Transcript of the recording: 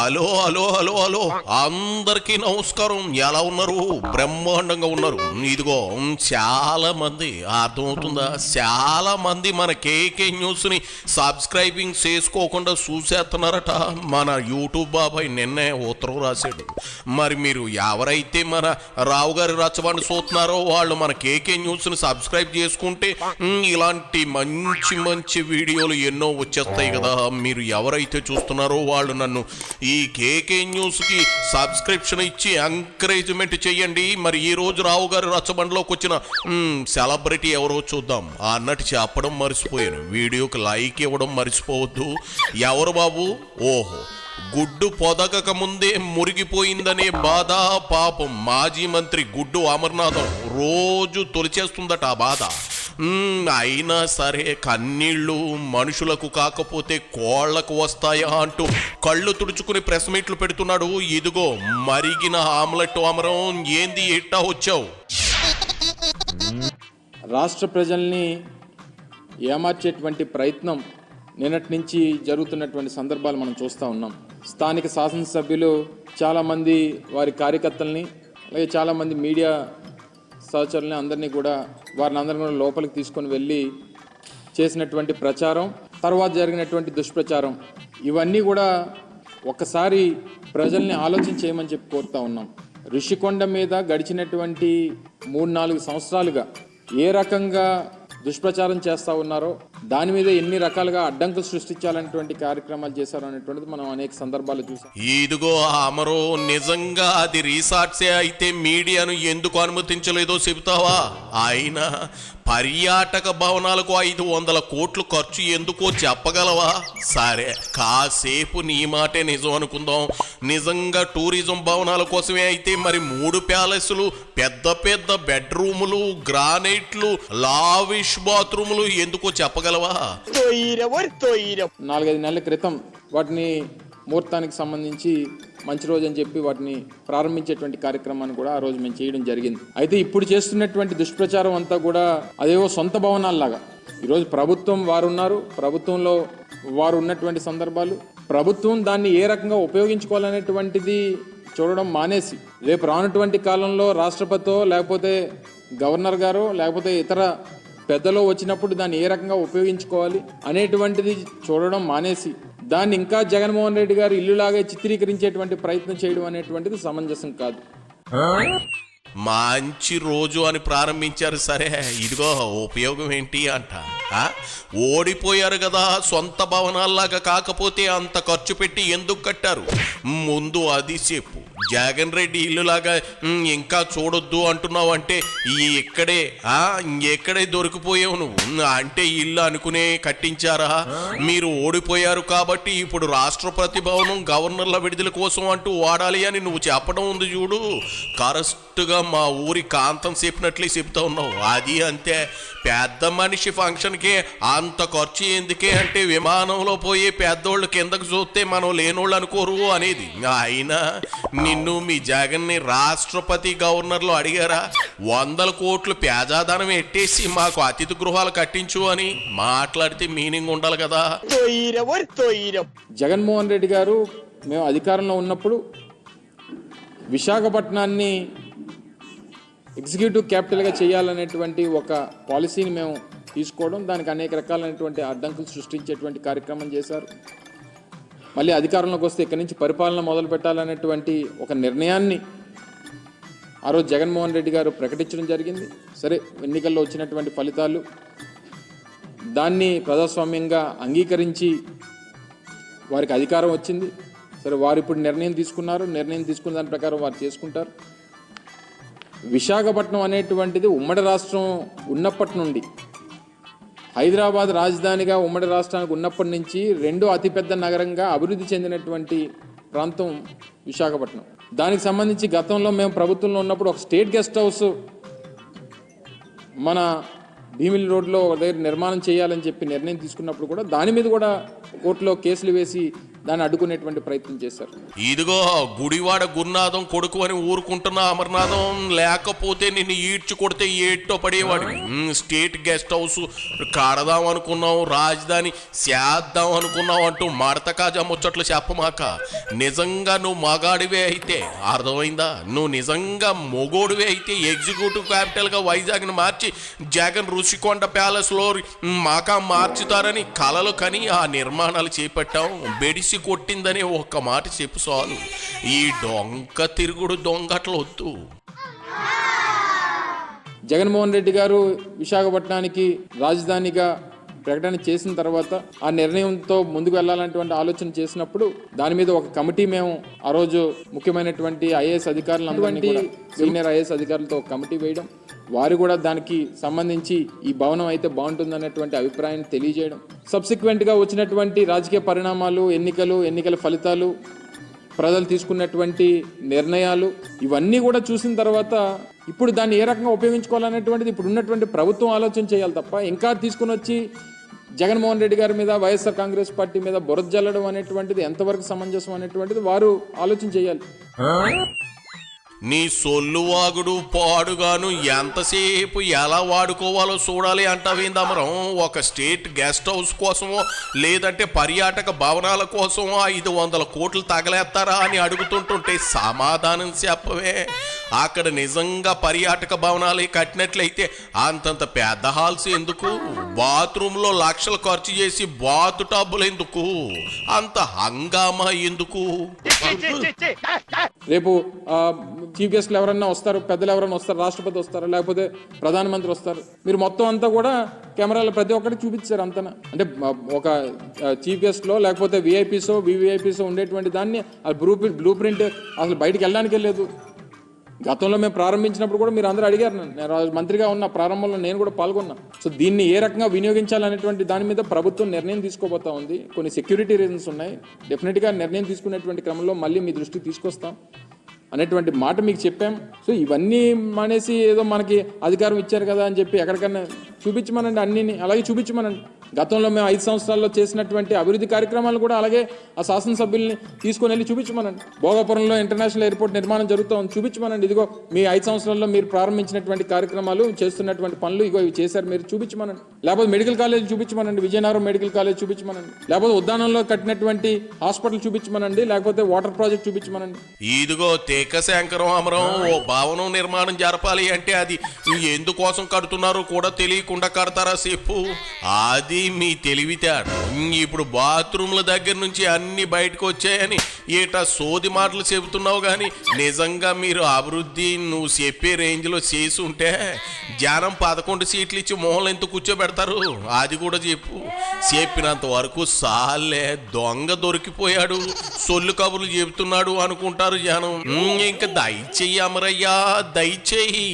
Hello hello hello hello అందరికీ నమస్కారం. ఎలా ఉన్నారు? బ్రహ్మాండంగా ఉన్నారు. ఇదిగో చాలా మంది అర్థమవుతుందా, చాలా మంది మన కేకే న్యూస్ ని సబ్స్క్రైబింగ్ చేసుకోకుండా చూసేస్తున్నారట. మన యూట్యూబ్ బాబాయ్ నిన్నే ఉత్తరం రాశాడు. మరి మీరు ఎవరైతే మన రావు గారి రచ్చబండి చూస్తున్నారో వాళ్ళు మన కేకే న్యూస్ ని సబ్స్క్రైబ్ చేసుకుంటే ఇలాంటి మంచి మంచి వీడియోలు ఎన్నో వచ్చేస్తాయి కదా. మీరు ఎవరైతే చూస్తున్నారో వాళ్ళు నన్ను ఈ కేకే న్యూస్ కి సబ్స్క్రిప్షన్ ఇచ్చి ఎంకరేజ్మెంట్ చెయ్యండి. మరి ఈ రోజు రావు గారి రచ్చబండలోకి వచ్చిన సెలబ్రిటీ ఎవరో చూద్దాం అన్నట్టు చెప్పడం మర్చిపోయాను. వీడియోకి లైక్ ఇవ్వడం మర్చిపోవద్దు. ఎవరు బాబు? ఓహో, గుడ్డు పొదగక ముందే మురిగిపోయిందనే బాధ పాపం మాజీ మంత్రి గుడ్డు అమర్నాథం రోజు తొలిచేస్తుందట ఆ బాధ. అయినా సరే కన్నీళ్ళు మనుషులకు కాకపోతే కోళ్లకు వస్తాయా అంటూ కళ్ళు తుడుచుకుని ప్రెస్ మీట్లు పెడుతున్నాడు. ఇదిగో మరిగిన ఆమ్లెట్ అమరం. ఏంది ఎట్టా వచ్చావు? రాష్ట్ర ప్రజల్ని ఏమార్చేటువంటి ప్రయత్నం నిన్నటి నుంచి జరుగుతున్నటువంటి సందర్భాలు మనం చూస్తూ ఉన్నాం. స్థానిక శాసనసభ్యులు చాలామంది వారి కార్యకర్తల్ని, అలాగే చాలామంది మీడియా సహచరులని అందరినీ కూడా వారిని అందరినీ కూడా లోపలికి తీసుకొని వెళ్ళి చేసినటువంటి ప్రచారం, తర్వాత జరిగినటువంటి దుష్ప్రచారం, ఇవన్నీ కూడా ఒక్కసారి ప్రజల్ని ఆలోచన చేయమని చెప్పి కోరుతా ఉన్నాం. ఋషికొండ మీద గడిచినటువంటి 3-4 సంవత్సరాలుగా ఏ రకంగా దుష్ప్రచారం చేస్తూ ఉన్నారో, దాని మీద ఎన్ని రకాలుగా అడ్డంకులు సృష్టించాలనేటువంటి కార్యక్రమాలు చేశారు అనేటువంటిది మనం అనేక సందర్భాలు చూసాం. ఇదిగో అమరో, నిజంగా అది రీసార్ట్సే అయితే మీడియాను ఎందుకు అనుమతించలేదో చెబుతావా? అయినా పర్యాటక భవనాలకు 500 కోట్లు ఖర్చు ఎందుకో చెప్పగలవా? సరే, కాసేపు నీ మాటే నిజం అనుకుందాం. నిజంగా టూరిజం భవనాల కోసమే అయితే మరి 3 ప్యాలెస్లు, పెద్ద పెద్ద బెడ్రూములు, గ్రానైట్లు, లావిష్ బాత్రూములు ఎందుకో చెప్పగలవా? 4-5 నెలల క్రితం వాటిని ముహూర్తానికి సంబంధించి మంచి రోజు అని చెప్పి వాటిని ప్రారంభించేటువంటి కార్యక్రమాన్ని కూడా ఆ రోజు మేము చేయడం జరిగింది. అయితే ఇప్పుడు చేస్తున్నటువంటి దుష్ప్రచారం అంతా కూడా అదేవో సొంత భవనాల్లాగా, ఈరోజు ప్రభుత్వం వారు ఉన్నారు, ప్రభుత్వంలో వారు ఉన్నటువంటి సందర్భాలు, ప్రభుత్వం దాన్ని ఏ రకంగా ఉపయోగించుకోవాలనేటువంటిది చూడడం మానేసి, రేపు రానటువంటి కాలంలో రాష్ట్రపతితో లేకపోతే గవర్నర్ గారో లేకపోతే ఇతర పెద్దలో వచ్చినప్పుడు దాన్ని ఏ రకంగా ఉపయోగించుకోవాలి అనేటువంటిది చూడడం మానేసి, దాన్ని ఇంకా జగన్మోహన్ రెడ్డి గారు ఇల్లులాగే చిత్రీకరించేటువంటి ప్రయత్నం చేయడం అనేటువంటిది సమంజసం కాదు. మంచి రోజు అని ప్రారంభించారు. సరే, ఇదిగో ఉపయోగం ఏంటి అంట? ఓడిపోయారు కదా, సొంత భవనాల్లాగా కాకపోతే అంత ఖర్చు పెట్టి ఎందుకు కట్టారు? ముందు అది చెప్పు. జగన్ రెడ్డి ఇల్లులాగా ఇంకా చూడొద్దు అంటున్నావు అంటే ఎక్కడే దొరికిపోయావు నువ్వు. అంటే ఇల్లు అనుకునే కట్టించారా? మీరు ఓడిపోయారు కాబట్టి ఇప్పుడు రాష్ట్రపతి భవనం గవర్నర్ల విడుదల కోసం అంటూ వాడాలి అని నువ్వు చెప్పడం ఉంది చూడు. కరెక్ట్గా మా ఊరి కాంతం చెప్పినట్లే చెప్తా ఉన్నావు. అది అంతే, పెద్ద మనిషి ఫంక్షన్కి అంత ఖర్చు ఎందుకే అంటే విమానంలో పోయి పెద్దోళ్ళు కిందకు చూస్తే మనం లేనోళ్ళు అనుకోరు అనేది. అయినా నిన్ను మీ జగన్ని రాష్ట్రపతి గవర్నర్లు అడిగారా 100 కోట్లు పేజాదనం ఎట్టేసి మాకు అతిథి గృహాలు కట్టించు అని? మాట్లాడితే మీనింగ్ ఉండాలి కదా. జగన్మోహన్ రెడ్డి గారు మేము అధికారంలో ఉన్నప్పుడు విశాఖపట్నాన్ని ఎగ్జిక్యూటివ్ క్యాపిటల్గా చేయాలనేటువంటి ఒక పాలసీని మేము తీసుకోవడం, దానికి అనేక రకాలైనటువంటి అడ్డంకులు సృష్టించేటువంటి కార్యక్రమం చేశారు. మళ్ళీ అధికారంలోకి వస్తే ఇక్కడి నుంచి పరిపాలన మొదలు పెట్టాలనేటువంటి ఒక నిర్ణయాన్ని ఆ రోజు జగన్మోహన్ రెడ్డి గారు ప్రకటించడం జరిగింది. సరే, ఎన్నికల్లో వచ్చినటువంటి ఫలితాలు దాన్ని ప్రజాస్వామ్యంగా అంగీకరించి వారికి అధికారం వచ్చింది. సరే, వారు ఇప్పుడు నిర్ణయం తీసుకున్నారు. నిర్ణయం తీసుకున్న దాని ప్రకారం వారు చేసుకుంటారు. విశాఖపట్నం అనేటువంటిది ఉమ్మడి రాష్ట్రం ఉన్నప్పటి నుండి, హైదరాబాద్ రాజధానిగా ఉమ్మడి రాష్ట్రానికి ఉన్నప్పటి నుంచి 2వ అతిపెద్ద నగరంగా అభివృద్ధి చెందినటువంటి ప్రాంతం విశాఖపట్నం. దానికి సంబంధించి గతంలో మేము ప్రభుత్వంలో ఉన్నప్పుడు ఒక స్టేట్ గెస్ట్ హౌస్ మన భీమిలి రోడ్లో ఒక దగ్గర నిర్మాణం చేయాలని చెప్పి నిర్ణయం తీసుకున్నప్పుడు కూడా దాని మీద కూడా కోర్టులో కేసులు వేసి దాన్ని అడ్డుకునేటువంటి ప్రయత్నం చేశారు. ఇదిగో గుడివాడ గురునాథం కొడుకు అని ఊరుకుంటున్న అమర్నాథం, లేకపోతే నిన్ను ఈడ్చి కొడితే ఏట్టో పడేవాడివి. స్టేట్ గెస్ట్ హౌస్ కడదాం అనుకున్నావు, రాజధాని చేద్దాం అనుకున్నావు అంటూ మడత కాజా ముచ్చట్లు చెప్పమాక. నిజంగా నువ్వు మగాడివే అయితే, అర్థమైందా, నువ్వు నిజంగా మొగోడివే అయితే ఎగ్జిక్యూటివ్ క్యాపిటల్ గా వైజాగ్ని మార్చి జగన్ రుషికొండ ప్యాలెస్ లో మాకా మార్చుతారని కలలు కని ఆ నిర్మాణాలు చేపట్టాం. బెడిసి కొట్టిందని ఒక్క మాట చెప్పు చాలు. ఈ దొంగ తిరుగుడు దొంగట్లు వద్దు. జగన్మోహన్ రెడ్డి గారు విశాఖపట్నానికి రాజధానిగా ప్రకటన చేసిన తర్వాత ఆ నిర్ణయంతో ముందుకు వెళ్లాలనేటువంటి ఆలోచన చేసినప్పుడు దాని మీద ఒక కమిటీ మేము ఆ రోజు ముఖ్యమైనటువంటి ఐఏఎస్ అధికారులు, సీనియర్ ఐఏఎస్ అధికారులతో ఒక కమిటీ వేయడం, వారు కూడా దానికి సంబంధించి ఈ భవనం అయితే బాగుంటుందనేటువంటి అభిప్రాయాన్ని తెలియజేయడం, సబ్సిక్వెంట్ గా వచ్చినటువంటి రాజకీయ పరిణామాలు, ఎన్నికల ఫలితాలు, ప్రజలు తీసుకున్నటువంటి నిర్ణయాలు ఇవన్నీ కూడా చూసిన తర్వాత ఇప్పుడు దాన్ని ఏ రకంగా ఉపయోగించుకోవాలనేటువంటిది ఇప్పుడు ఉన్నటువంటి ప్రభుత్వం ఆలోచన చేయాలి తప్ప ఇంకా తీసుకుని వచ్చి జగన్మోహన్ రెడ్డి గారి మీద, వైఎస్ఆర్ కాంగ్రెస్ పార్టీ మీద బురద జల్లడం అనేటువంటిది ఎంతవరకు సమంజసం అనేటువంటిది వారు ఆలోచన చేయాలి. నీ సొల్లువాగుడు పాడుగాను ఎంతసేపు ఎలా వాడుకోవాలో చూడాలి అంటావేందమరం. ఒక స్టేట్ గెస్ట్ హౌస్ కోసమో లేదంటే పర్యాటక భవనాల కోసమో 500 కోట్లు తగలేస్తారా అని అడుగుతుంటుంటే సమాధానం చెప్పవే. అక్కడ నిజంగా పర్యాటక భవనాలు కట్టినట్లయితే అంతంత పెద్ద హాల్స్ ఎందుకు, బాత్రూంలో లక్షలు ఖర్చు చేసి బాతు టబ్బులు ఎందుకు, అంత హంగామా ఎందుకు? రేపు చీఫ్ గెస్ట్లు ఎవరన్నా వస్తారు, పెద్దలు ఎవరన్నా వస్తారు, రాష్ట్రపతి వస్తారు, లేకపోతే ప్రధానమంత్రి వస్తారు, మీరు మొత్తం అంతా కూడా కెమెరాలో ప్రతి ఒక్కటి చూపించారు అంతనా. అంటే ఒక చీఫ్ గెస్ట్లో లేకపోతే విఐపీసో వివిఐపీసో ఉండేటువంటి దాన్ని బ్లూ ప్రింట్ అసలు బయటికి వెళ్ళడానికి లేదు. గతంలో మేము ప్రారంభించినప్పుడు కూడా మీరు అందరూ అడిగారు, నేను మంత్రిగా ఉన్న ప్రారంభంలో నేను కూడా పాల్గొన్నా. సో దీన్ని ఏ రకంగా వినియోగించాలనేటువంటి దాని మీద ప్రభుత్వం నిర్ణయం తీసుకోబోతా ఉంది. కొన్ని సెక్యూరిటీ రీజన్స్ ఉన్నాయి, డెఫినెట్గా నిర్ణయం తీసుకునేటువంటి క్రమంలో మళ్ళీ మీ దృష్టికి తీసుకొస్తాం అనేటువంటి మాట మీకు చెప్పాం. సో ఇవన్నీ మానేసి ఏదో మనకి అధికారం ఇచ్చారు కదా అని చెప్పి ఎక్కడికన్నా చూపించమనండి, అన్నిని అలాగే చూపించమనండి. గతంలో మేము 5 సంవత్సరాల్లో చేసినటువంటి అభివృద్ధి కార్యక్రమాలు కూడా అలాగే ఆ శాసనసభ్యుల్ని తీసుకొని వెళ్ళి చూపించమనండి. భోగాపురంలో ఇంటర్నేషనల్ ఎయిర్పోర్ట్ నిర్మాణం జరుగుతూ ఉంది, చూపించమనండి. ఇదిగో మీ 5 సంవత్సరాల్లో మీరు ప్రారంభించినటువంటి కార్యక్రమాలు, చేస్తున్నటువంటి పనులు ఇగో ఇవి చేశారు మీరు చూపించమనండి. లేకపోతే మెడికల్ కాలేజ్ చూపించమనండి, విజయనగరం మెడికల్ కాలేజ్ చూపించమనండి. లేకపోతే ఉద్యానంలో కట్టినటువంటి హాస్పిటల్ చూపించమనండి, లేకపోతే వాటర్ ప్రాజెక్ట్ చూపించమనండి. ఇదిగో శంకరం అమరం, ఓ భవనం నిర్మాణం జరపాలి అంటే అది ఎందుకోసం కడుతున్నారో కూడా తెలియకుండా కడతారా చెప్పు? అది మీ తెలివితేట. ఇప్పుడు బాత్రూమ్ల దగ్గర నుంచి అన్ని బయటకు వచ్చాయని ఏటా సోది మాటలు చెబుతున్నావు, కానీ నిజంగా మీరు అభివృద్ధి నువ్వు చెప్పే రేంజ్లో చేసి ఉంటే జనం 11 సీట్లు ఇచ్చి మొహలు ఎంత కూర్చోబెడతారు అది కూడా చెప్పు. చెప్పినంత వరకు సాలే, దొంగ దొరికిపోయాడు, సొల్లు కబుర్లు చెబుతున్నాడు అనుకుంటారు జనం. ఇంకా దయచేయి అమరయ్యా, దయచేయి.